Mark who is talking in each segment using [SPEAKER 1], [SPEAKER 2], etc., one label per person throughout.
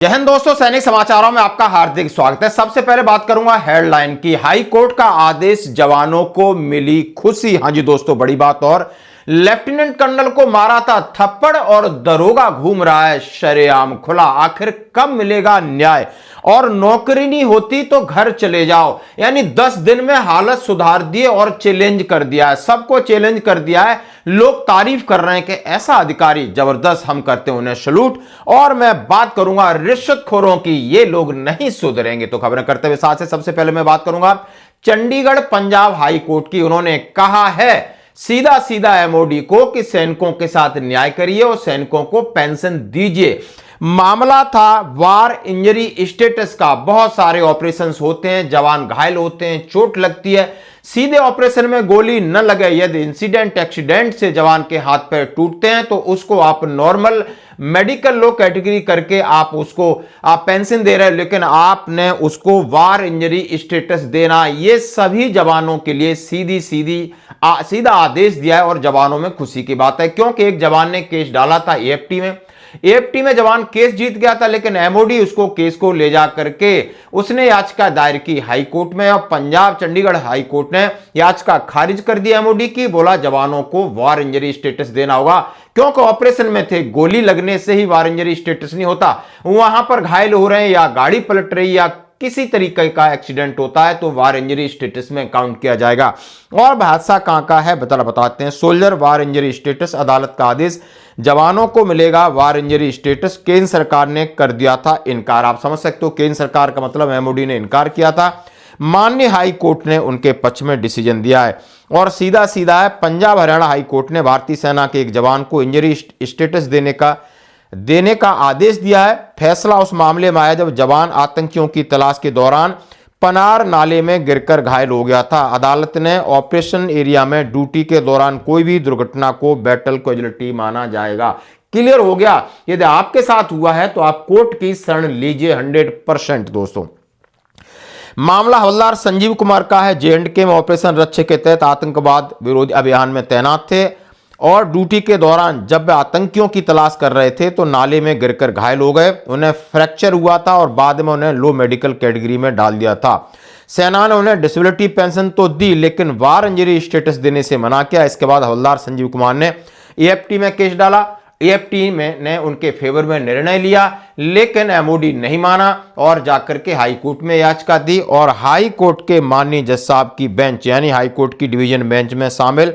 [SPEAKER 1] जय हिंद दोस्तों, सैनिक समाचारों में आपका हार्दिक स्वागत है। सबसे पहले बात करूंगा हेडलाइन की। हाई कोर्ट का आदेश, जवानों को मिली खुशी। हां जी दोस्तों, बड़ी बात। और लेफ्टिनेंट कर्नल को मारा था थप्पड़ और दरोगा घूम रहा है शरेआम खुला। आखिर कब मिलेगा न्याय? और नौकरी नहीं होती तो घर चले जाओ, यानी 10 दिन में हालत सुधार दिए और चैलेंज कर दिया है, सबको चैलेंज कर दिया है। लोग तारीफ कर रहे हैं कि ऐसा अधिकारी जबरदस्त, हम करते हैं उन्हें सलूट। और मैं बात करूंगा रिश्वतखोरों की, ये लोग नहीं सुधरेंगे। तो खबरें करते हुए साथ से सबसे पहले मैं बात करूंगा चंडीगढ़ पंजाब हाई कोर्ट की। उन्होंने कहा है सीधा सीधा एमओडी को कि सैनिकों के साथ न्याय करिए और सैनिकों को पेंशन दीजिए। मामला था वार इंजरी स्टेटस का। बहुत सारे ऑपरेशंस होते हैं, जवान घायल होते हैं, चोट लगती है। सीधे ऑपरेशन में गोली न लगे, यदि इंसिडेंट एक्सीडेंट से जवान के हाथ पैर टूटते हैं तो उसको आप नॉर्मल मेडिकल लो कैटेगरी करके आप पेंशन दे रहे हैं, लेकिन आपने उसको वार इंजरी स्टेटस देना, ये सभी जवानों के लिए सीधा आदेश दिया है। और जवानों में खुशी की बात है, क्योंकि एक जवान ने केस डाला था एएफटी में जवान केस जीत गया था, लेकिन एमओडी उसको केस को ले जा करके उसने याचिका दायर की हाई कोर्ट में, और पंजाब चंडीगढ़ हाई कोर्ट ने याचिका खारिज कर दी एमओडी की। बोला जवानों को वार इंजरी स्टेटस देना होगा, क्योंकि ऑपरेशन में थे। गोली लगने से ही वार इंजरी स्टेटस नहीं होता, वहां पर घायल हो रहे हैं या गाड़ी पलट रही या किसी तरीके का एक्सीडेंट होता है तो वार इंजरी स्टेटस में काउंट किया जाएगा। और हादसा कहां का है बताते हैं। सोल्जर वार इंजरी स्टेटस, अदालत का आदेश, जवानों को मिलेगा वार इंजरी स्टेटस। केंद्र सरकार ने कर दिया था इनकार। आप समझ सकते हो, केंद्र सरकार का मतलब एमओडी ने इनकार किया था। माननीय हाई कोर्ट ने उनके पक्ष में डिसीजन दिया है। और सीधा है, पंजाब हरियाणा हाई कोर्ट ने भारतीय सेना के एक जवान को इंजरी स्टेटस देने का आदेश दिया है। फैसला उस मामले में आया जब जवान आतंकियों की तलाश के दौरान पनार नाले में गिरकर घायल हो गया था। अदालत ने ऑपरेशन एरिया में ड्यूटी के दौरान कोई भी दुर्घटना को बैटल कैजुअलिटी माना जाएगा। क्लियर हो गया। यदि आपके साथ हुआ है तो आप कोर्ट की शरण लीजिए 100%। दोस्तों, मामला हवलदार संजीव कुमार का है। जे&के में ऑपरेशन रक्षक के तहत आतंकवाद विरोधी अभियान में तैनात थे और ड्यूटी के दौरान जब वे आतंकियों की तलाश कर रहे थे तो नाले में गिरकर घायल हो गए। उन्हें फ्रैक्चर हुआ था और बाद में उन्हें लो मेडिकल कैटेगरी में डाल दिया था। सेना ने उन्हें डिसेबिलिटी पेंशन तो दी, लेकिन वार इंजरी स्टेटस देने से मना किया। इसके बाद हवलदार संजीव कुमार ने एएफटी में केस डाला। एएफटी ने उनके फेवर में निर्णय लिया, लेकिन एमओडी नहीं माना और जाकर के हाई कोर्ट में याचिका दी। और हाई कोर्ट के माननीय जज साहब की बेंच, यानी हाई कोर्ट की डिवीजन बेंच में शामिल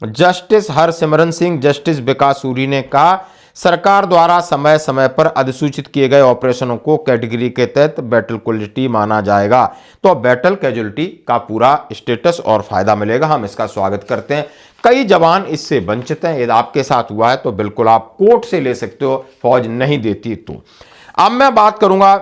[SPEAKER 1] जस्टिस हरसिमरन सिंह, जस्टिस विकास सूरी ने कहा सरकार द्वारा समय समय पर अधिसूचित किए गए ऑपरेशनों को कैटेगरी के तहत बैटल कैजुअलिटी माना जाएगा। तो बैटल कैजुअलिटी का पूरा स्टेटस और फायदा मिलेगा। हम इसका स्वागत करते हैं। कई जवान इससे वंचित हैं। यदि आपके साथ हुआ है तो बिल्कुल आप कोर्ट से ले सकते हो, फौज नहीं देती तो। अब मैं बात करूंगा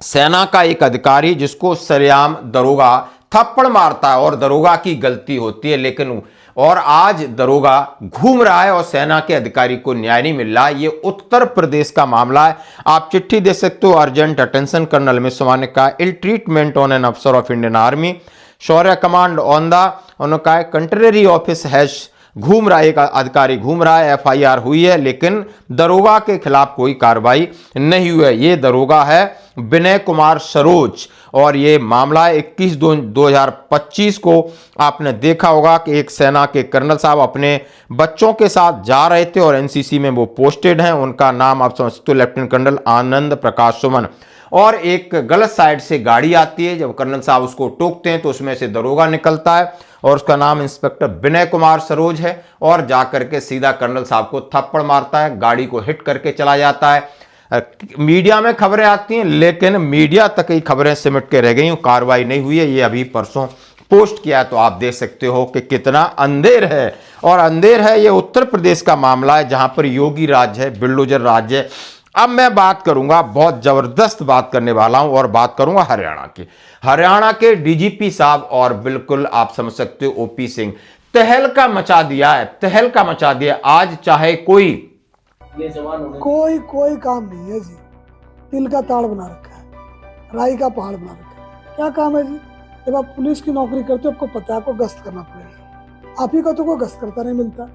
[SPEAKER 1] सेना का एक अधिकारी जिसको सरेआम दरोगा थप्पड़ मारता है और दरोगा की गलती होती है, लेकिन और आज दरोगा घूम रहा है और सेना के अधिकारी को न्याय नहीं मिल रहा। ये उत्तर प्रदेश का मामला है। आप चिट्ठी दे सकते हो। अर्जेंट अटेंशन, कर्नल मिश्रा ने कहा इल ट्रीटमेंट ऑन एन अफसर of Indian army, Shaurya command on the, उन्होंने कहा कंट्रेरी ऑफिस हैज, घूम रहा है, एक अधिकारी घूम रहा है, एफआईआर हुई है, लेकिन दरोगा के खिलाफ कोई कार्रवाई नहीं हुई है। ये दरोगा है विनय कुमार सरोज और ये मामला 21/2/2025 को आपने देखा होगा कि एक सेना के कर्नल साहब अपने बच्चों के साथ जा रहे थे और एनसीसी में वो पोस्टेड हैं। उनका नाम आप समझते हो लेफ्टिनेंट कर्नल आनंद प्रकाश सुमन। और एक गलत साइड से गाड़ी आती है, जब कर्नल साहब उसको टोकते हैं तो उसमें से दरोगा निकलता है और उसका नाम इंस्पेक्टर विनय कुमार सरोज है और जाकर के सीधा कर्नल साहब को थप्पड़ मारता है, गाड़ी को हिट करके चला जाता है। मीडिया में खबरें आती हैं, लेकिन मीडिया तक ही खबरें सिमट के रह गई, कार्रवाई नहीं हुई है। ये अभी परसों पोस्ट किया है, तो आप देख सकते हो कि कितना अंधेर है। और अंधेर है, ये उत्तर प्रदेश का मामला है जहां पर योगी राज है, बिल्डोजर राज है। अब मैं बात करूंगा, बहुत जबरदस्त बात करने वाला हूं और बात करूंगा हरियाणा की। हरियाणा के डीजीपी साहब और बिल्कुल आप समझ सकते हो ओपी सिंह, तहलका मचा दिया है, तहलका मचा दिया। आज चाहे कोई
[SPEAKER 2] काम नहीं है जी। तिल का ताड़ बना रखा है, राई का पहाड़ बना रखा है। क्या काम है जी? जब आप पुलिस की नौकरी करते हो आपको पता है आपको गश्त करना पड़ेगा। आप ही का तो कोई गश्त करता नहीं मिलता।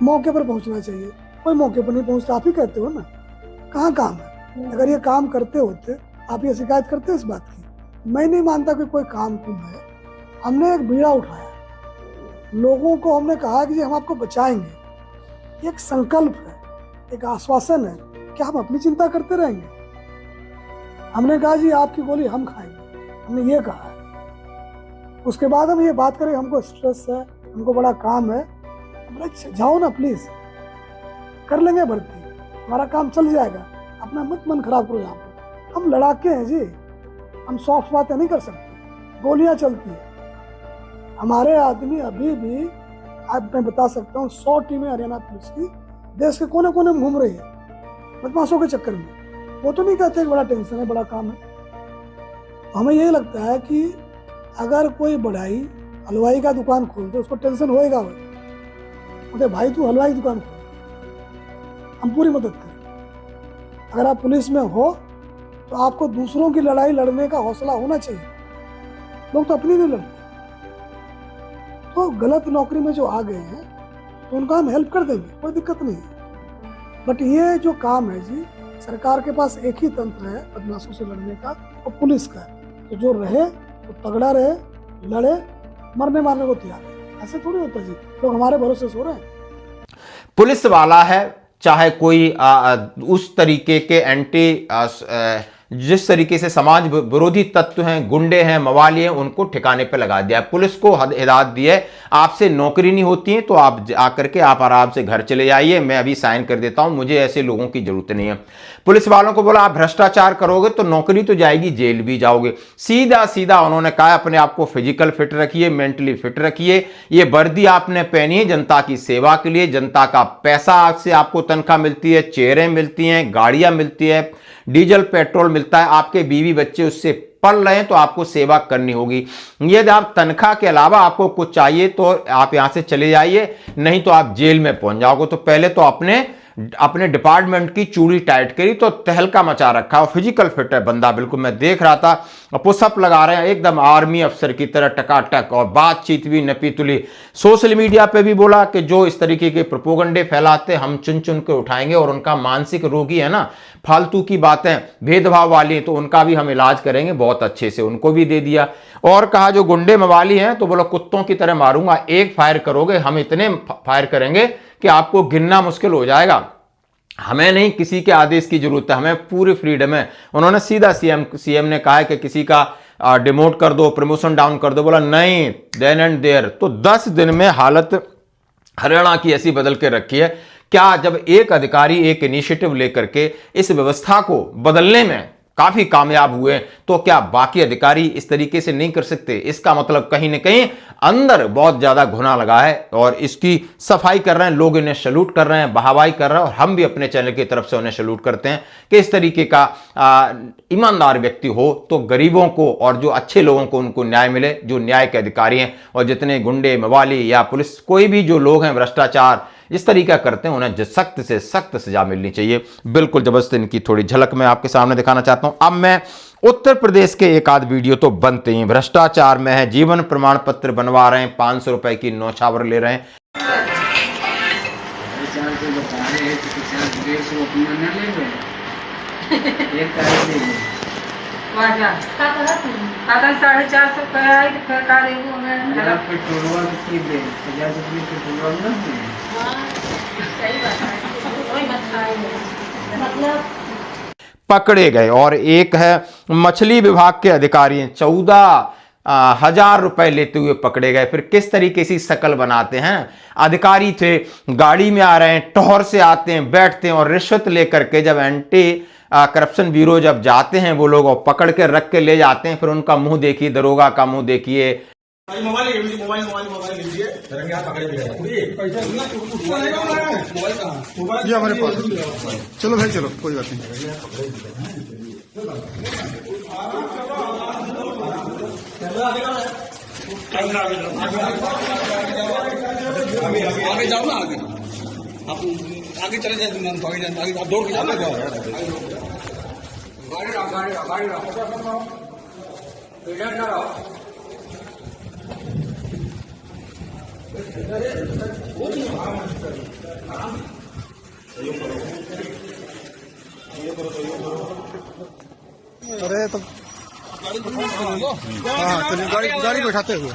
[SPEAKER 2] मौके पर पहुंचना चाहिए, कोई मौके पर नहीं पहुंचता, आप ही कहते हो ना। कहाँ काम है? अगर ये काम करते होते आप ये शिकायत करते इस बात की? मैं नहीं मानता कि कोई काम तुम है। हमने एक बीड़ा उठाया, लोगों को हमने कहा कि हम आपको बचाएंगे। एक संकल्प है, एक आश्वासन है कि हम अपनी चिंता करते रहेंगे। हमने कहा जी आपकी गोली हम खाएंगे, हमने ये कहा है। उसके बाद हम ये बात करें हमको स्ट्रेस है, हमको बड़ा काम है। हमने जाओ ना प्लीज, कर लेंगे भर्ती, हमारा काम चल जाएगा, अपना मत मन खराब करो। यहाँ पे हम लड़ाके हैं जी, हम सॉफ्ट बातें नहीं कर सकते, गोलियां चलती है। हमारे आदमी अभी भी, आज मैं बता सकता हूँ, 100 टीमें हरियाणा पुलिस की देश के कोने कोने में घूम रही है बदमाशों के चक्कर में। वो तो नहीं कहते बड़ा टेंशन है, बड़ा काम है। हमें ये लगता है कि अगर कोई बढ़ाई हलवाई का दुकान खोल दे, उसको टेंशन होएगा। बोलते भाई तू हलवाई की दुकान खोल, हम पूरी मदद करें। अगर आप पुलिस में हो तो आपको दूसरों की लड़ाई लड़ने का हौसला होना चाहिए। लोग तो अपनी नहीं लड़ते। तो गलत नौकरी में जो आ गए हैं तो उनका हम हेल्प कर देंगे, कोई दिक्कत नहीं है। बट ये जो काम है जी, सरकार के पास एक ही तंत्र है बदमाशों से लड़ने का, वो पुलिस का है। तो जो रहे वो तगड़ा रहे, लड़े, मरने मारने को तैयार है। ऐसे थोड़ी होता जी, लोग हमारे भरोसे सो रहे हैं।
[SPEAKER 1] पुलिस वाला है, चाहे कोई उस तरीके के एंटी जिस तरीके से समाज विरोधी तत्व हैं, गुंडे हैं, मवाली हैं, उनको ठिकाने पे लगा दिया। पुलिस को हिदायत दी है, आपसे नौकरी नहीं होती है तो आप आकर के आप आराम से घर चले जाइए, मैं अभी साइन कर देता हूं, मुझे ऐसे लोगों की जरूरत नहीं है। पुलिस वालों को बोला आप भ्रष्टाचार करोगे तो नौकरी तो जाएगी, जेल भी जाओगे। सीधा सीधा उन्होंने कहा अपने आप को फिजिकल फिट रखिए, मेंटली फिट रखिए। ये वर्दी आपने पहनी है जनता की सेवा के लिए, जनता का पैसा आपसे आपको तनख्वाह मिलती है, चेयरें मिलती हैं, गाड़ियां मिलती है, डीजल पेट्रोल मिलता है, आपके बीवी बच्चे उससे पल रहे हैं तो आपको सेवा करनी होगी। यदि आप तनख्वाह के अलावा आपको कुछ चाहिए तो आप यहां से चले जाइए, नहीं तो आप जेल में पहुंच जाओगे। तो पहले तो अपने डिपार्टमेंट की चूड़ी टाइट करी तो तहलका मचा रखा। और फिजिकल फिट है बंदा, बिल्कुल मैं देख रहा था, पुशअप लगा रहे हैं एकदम आर्मी अफसर की तरह टकाटक, और बातचीत भी नपी तुली। सोशल मीडिया पे भी बोला कि जो इस तरीके के प्रोपोगंडे फैलाते हम चुन चुन के उठाएंगे, और उनका मानसिक रोगी है ना, फालतू की बातें भेदभाव वाली, तो उनका भी हम इलाज करेंगे बहुत अच्छे से, उनको भी दे दिया। और कहा जो गुंडे मवाली हैं तो बोला कुत्तों की तरह मारूंगा, एक फायर करोगे हम इतने फायर करेंगे कि आपको गिनना मुश्किल हो जाएगा। हमें नहीं किसी के आदेश की जरूरत है, हमें पूरी फ्रीडम है। उन्होंने सीधा सीएम ने कहा है कि किसी का डिमोट कर दो, प्रमोशन डाउन कर दो, बोला नहीं, देन एंड देयर। तो 10 दिन में हालत हरियाणा की ऐसी बदल के रखी है। क्या जब एक अधिकारी एक इनिशिएटिव लेकर के इस व्यवस्था को बदलने में काफी कामयाब हुए, तो क्या बाकी अधिकारी इस तरीके से नहीं कर सकते? इसका मतलब कहीं ना कहीं अंदर बहुत ज्यादा घुना लगा है, और इसकी सफाई कर रहे हैं लोग, इन्हें सैल्यूट कर रहे हैं, बहावाई कर रहे हैं, और हम भी अपने चैनल की तरफ से उन्हें सैल्यूट करते हैं कि इस तरीके का ईमानदार व्यक्ति हो तो गरीबों को और जो अच्छे लोगों को उनको न्याय मिले, जो न्याय के अधिकारी हैं। और जितने गुंडे मवाली या पुलिस कोई भी जो लोग हैं भ्रष्टाचार इस तरीका करते हैं, उन्हें सख्त से सख्त सजा मिलनी चाहिए। बिल्कुल जबरदस्त इनकी थोड़ी झलक मैं आपके सामने दिखाना चाहता हूं। अब मैं उत्तर प्रदेश के एक आध वीडियो तो बनते ही भ्रष्टाचार में है, जीवन प्रमाण पत्र बनवा रहे हैं, 500 रुपए की नौछावर ले रहे हैं। पकड़े गए। और एक है मछली विभाग के अधिकारी, 14,000 रुपए लेते हुए पकड़े गए। फिर किस तरीके से शकल बनाते हैं, अधिकारी थे, गाड़ी में आ रहे हैं, टहर से आते हैं, बैठते हैं, और रिश्वत लेकर के जब एंटी करप्शन ब्यूरो जब जाते हैं वो लोग, और पकड़ के रख के ले जाते हैं। फिर उनका मुंह देखिए, दरोगा का मुंह देखिए।
[SPEAKER 3] मोबाइल लीजिए, ये हमारे पास। चलो भाई चलो, कोई बात नहीं। आगे जाओ ना, आगे आप आगे चले जाए, आगे आप दौड़ के जाओ।
[SPEAKER 2] अरे तो हाँ चलिए गाड़ी बैठाते हुए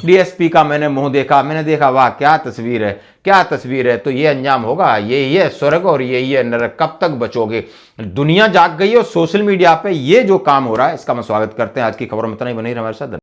[SPEAKER 1] डीएसपी का मैंने मुंह देखा, मैंने देखा वाह क्या तस्वीर है, क्या तस्वीर है। तो ये अंजाम होगा, यही है स्वर्ग और यही है नरक। कब तक बचोगे? दुनिया जाग गई है और सोशल मीडिया पे ये जो काम हो रहा है इसका हम स्वागत करते हैं। आज की खबरों में इतना ही, बने रहिए हमारे साथ।